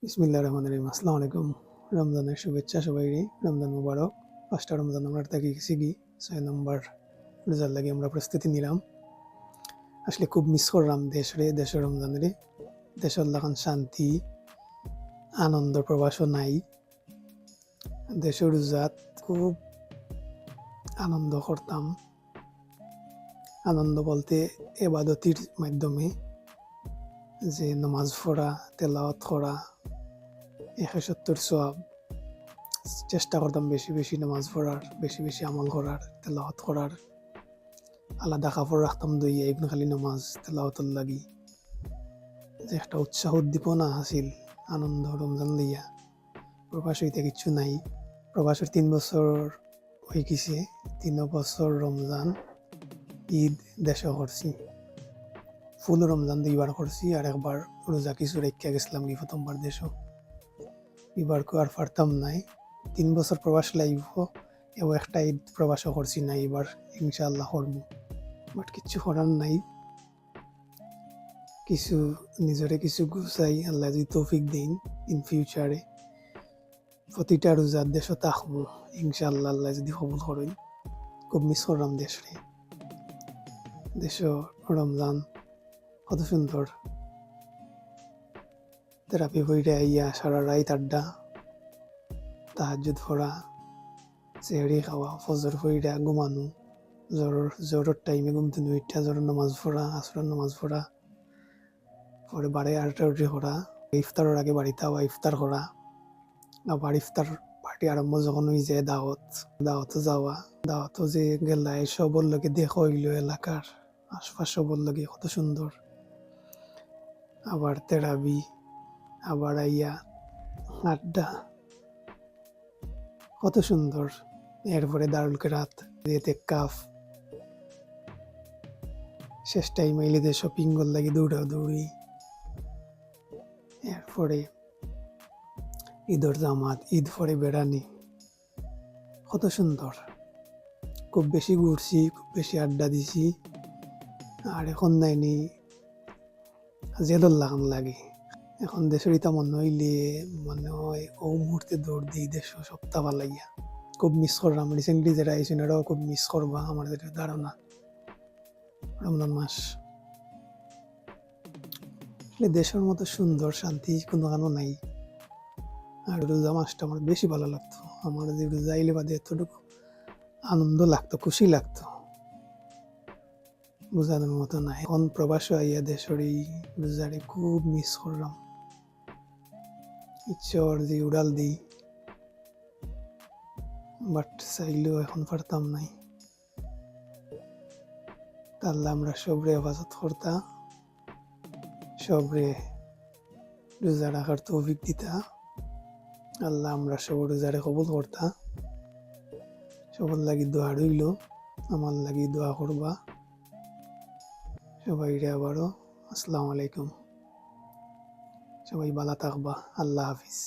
বিসমিল্লাহির রহমানির রহিম। আসসালামু আলাইকুম। রমজানের শুভেচ্ছা সবাইরে। রমজান মুবারক। ৫টা রমজান আমরা থাকি গেছি কি ৬ নম্বর রোজার লাগি আমরা প্রস্তুতি নিলাম। আসলে খুব মিস করলাম দেশের রমজানেরে। দেশের লাগান শান্তি, আনন্দ প্রবাসও নাই। দেশের রোজাত খুব আনন্দ করতাম। আনন্দ বলতে এবাদতির মাধ্যমে যে নামাজ পড়া, তেলাওয়াত করা, ৭১ সওয়াব চেষ্টা করতাম বেশি বেশি নামাজ পড়ার, বেশি বেশি আমল করার, তেলাওয়াত করার। আলাদা কাপড় রাখতাম দইয়া ইবনে খালি নামাজ তেলাওয়াতর লাগি। যে একটা উৎসাহ উদ্দীপনা আছিল, আনন্দ রমজান লইয়া। প্রবাস হইতে কিচ্ছু নাই। প্রবাসের ৩ বছর হয়ে গেছে। ৩ বছর রমজান ঈদ দেশে করছি। ফুল রমজান ২বার করছি, আর একবার রোজা কিছু রেখে গেছিলাম কি প্রথমবার দেশও। এবার আর পারতাম নাই। ৩ বছর প্রবাস লাইব এবং একটা ঈদ প্রবাসও করছি না, এবার ইনশাআল্লাহ করবো। বাট কিচ্ছু করার নাই। কিছু নিজরে কিছু গুছাই আল্লাহ যদি তৌফিক দিন ইন ফিউচারে প্রতিটা রোজার দেশও থাকবো ইনশাআল্লাহ, আল্লাহ যদি কবুল করেন। খুব মিস করলাম দেশরে। দেশ রমজান কত সুন্দর। থেরাপি বইটা আইয়া সারা রাত আড্ডা, তাহাজ্জুদ পড়া, সেহরি খাওয়া, ফজর পইড়া ঘুমানো, জোরের টাইমে ঘুম থেকে উঠা জোরের নামাজ পড়া, আসরের নামাজ পড়া, পরে বাড়ি আড়াউড়ি করা, ইফতারের আগে বাড়িতে আবার ইফতার করা, আবার ইফতার পার্টি আরম্ভ যখন হয়ে যায় দাওয়াতে যাওয়া, দাওয়াতও যে গেলাই সবর লগে দেখা হইল, এলাকার আশপাশ সবর লগে কত সুন্দর। আবার তেরাবি, আবার আইয়া আড্ডা, কত সুন্দর। এরপরে দারুল কেরাত, এতেকাফ, শেষ টাইম আইলে শপিং কর লাগি দৌড়ি। এরপরে ঈদর জামাত, ঈদ পরে বেড়ানি, কত সুন্দর। খুব বেশি ঘুরছি, খুব বেশি আড্ডা দিছি। আর এখন নাইনি জেদর লাগান লাগে। এখন দেশের ইতা মনে হইলে মনে হয় ও মুহূর্তে দৌড় দিই দেশ সপ্তাহ ভাল লাগিয়া। খুব মিস করলাম। রিসেন্টলি যারা আইসেন এরাও খুব মিস করবা আমার যেটা ধারণা। রমজান মাস দেশের মতো সুন্দর শান্তি কোনো গানও নাই। আর রোজা মাসটা আমার বেশি ভালো লাগতো। আমার যে রোজা আইলে বাদে এতটুকু আনন্দ লাগতো, খুশি লাগতো, বোঝানোর মতো না। এখন প্রবাসে আইয়া দেশের এই রোজারে খুব মিস করলাম। ইচ্ছর যে উড়াল দিই, বাট চাইলেও এখন পারতাম নাই। তাহলে আমরা সবরে হেফাজত করতা, সবরে রোজা রাখার তৌফিক দিতা। আল্লাহ আমরা সব রোজারে কবুল করতা। সবার লাগি দোয়া রইল, আমার লাগি দোয়া করবা সবাই। আবারও আসসালামু আলাইকুম। সবাই ভালো থাকবা। আল্লাহ হাফিজ।